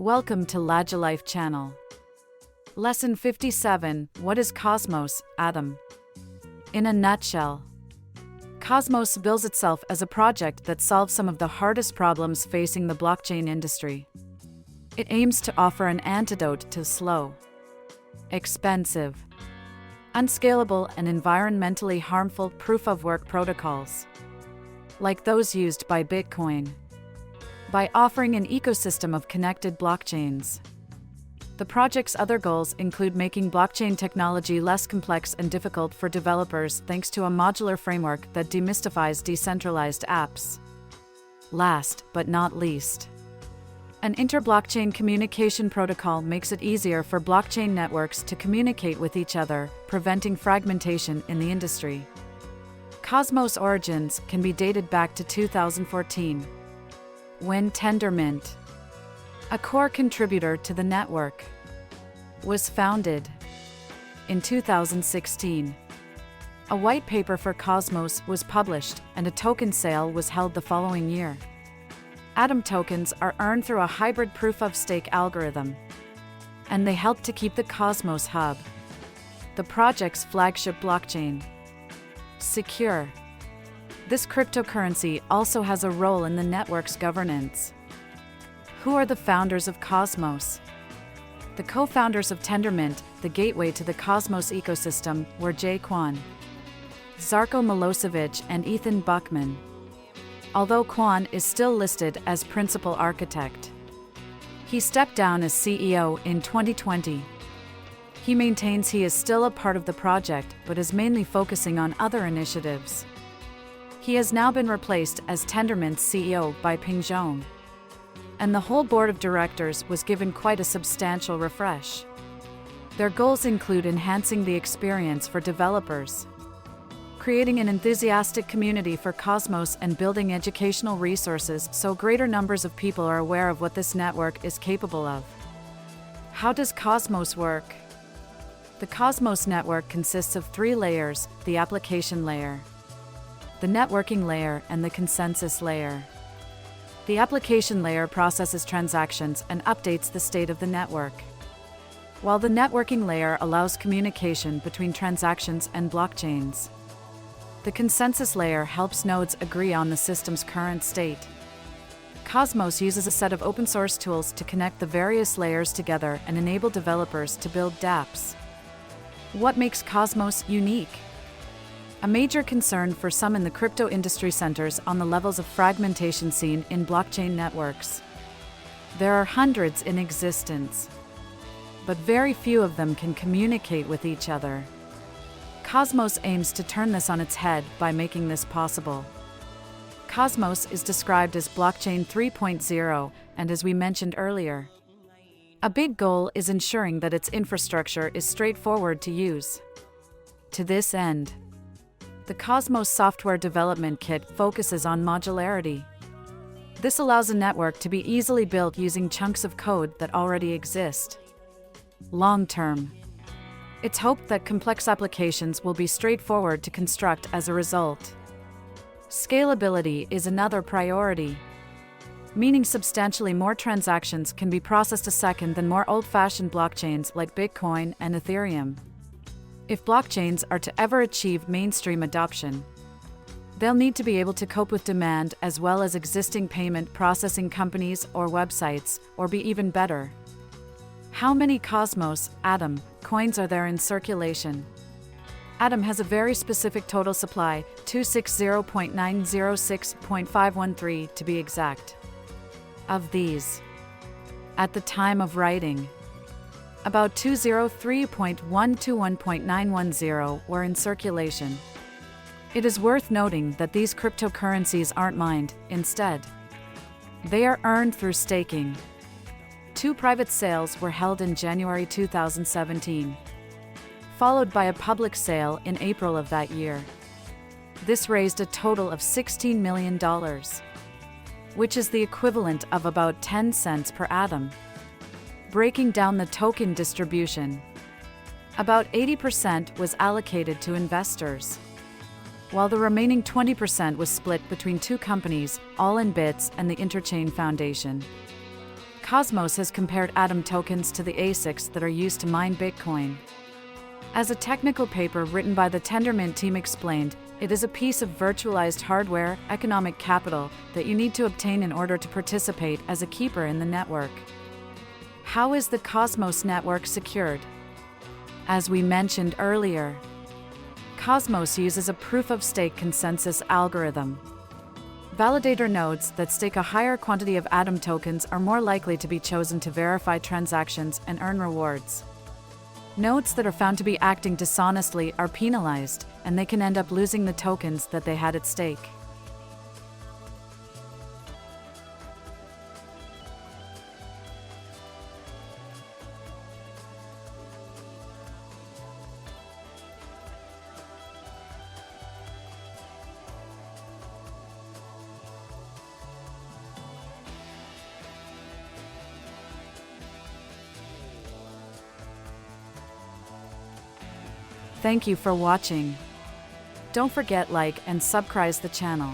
Welcome to Lagilife channel. Lesson 57, What is Cosmos, Atom? In a nutshell, Cosmos bills itself as a project that solves some of the hardest problems facing the blockchain industry. It aims to offer an antidote to slow, expensive, unscalable and environmentally harmful proof-of-work protocols, like those used by Bitcoin, by offering an ecosystem of connected blockchains. The project's other goals include making blockchain technology less complex and difficult for developers thanks to a modular framework that demystifies decentralized apps. Last but not least, an inter-blockchain communication protocol makes it easier for blockchain networks to communicate with each other, preventing fragmentation in the industry. Cosmos' origins can be dated back to 2014, when Tendermint, a core contributor to the network, was founded. In 2016, a white paper for Cosmos was published and a token sale was held the following year. Atom tokens are earned through a hybrid proof-of-stake algorithm, and they help to keep the Cosmos Hub, the project's flagship blockchain, secure. This cryptocurrency also has a role in the network's governance. Who are the founders of Cosmos? The co-founders of Tendermint, the gateway to the Cosmos ecosystem, were Jay Kwan, Zarko Milosevic and Ethan Buckman. Although Kwan is still listed as principal architect, he stepped down as CEO in 2020. He maintains he is still a part of the project but is mainly focusing on other initiatives. He has now been replaced as Tendermint's CEO by Ping Zhong, and the whole board of directors was given quite a substantial refresh. Their goals include enhancing the experience for developers, creating an enthusiastic community for Cosmos, and building educational resources so greater numbers of people are aware of what this network is capable of. How does Cosmos work? The Cosmos network consists of three layers: the application layer, the networking layer, and the consensus layer. The application layer processes transactions and updates the state of the network, while the networking layer allows communication between transactions and blockchains. The consensus layer helps nodes agree on the system's current state. Cosmos uses a set of open-source tools to connect the various layers together and enable developers to build dApps. What makes Cosmos unique? A major concern for some in the crypto industry centers on the levels of fragmentation seen in blockchain networks. There are hundreds in existence, but very few of them can communicate with each other. Cosmos aims to turn this on its head by making this possible. Cosmos is described as Blockchain 3.0, and as we mentioned earlier, a big goal is ensuring that its infrastructure is straightforward to use. To this end, the Cosmos Software Development Kit focuses on modularity. This allows a network to be easily built using chunks of code that already exist. Long-term, it's hoped that complex applications will be straightforward to construct as a result. Scalability is another priority, meaning substantially more transactions can be processed a second than more old-fashioned blockchains like Bitcoin and Ethereum. If blockchains are to ever achieve mainstream adoption, they'll need to be able to cope with demand as well as existing payment processing companies or websites, or be even better. How many Cosmos, Atom, coins are there in circulation? Atom has a very specific total supply, 260.906.513 to be exact. Of these, at the time of writing, about 203.121.910 were in circulation. It is worth noting that these cryptocurrencies aren't mined, instead, they are earned through staking. 2 private sales were held in January 2017, followed by a public sale in April of that year. This raised a total of $16 million, which is the equivalent of about 10 cents per atom. Breaking down the token distribution, about 80% was allocated to investors, while the remaining 20% was split between two companies, All in Bits and the Interchain Foundation. Cosmos has compared Atom tokens to the ASICs that are used to mine Bitcoin. As a technical paper written by the Tendermint team explained, it is a piece of virtualized hardware, economic capital, that you need to obtain in order to participate as a keeper in the network. How is the Cosmos network secured? As we mentioned earlier, Cosmos uses a proof-of-stake consensus algorithm. Validator nodes that stake a higher quantity of Atom tokens are more likely to be chosen to verify transactions and earn rewards. Nodes that are found to be acting dishonestly are penalized, and they can end up losing the tokens that they had at stake. Thank you for watching. Don't forget like and subscribe the channel.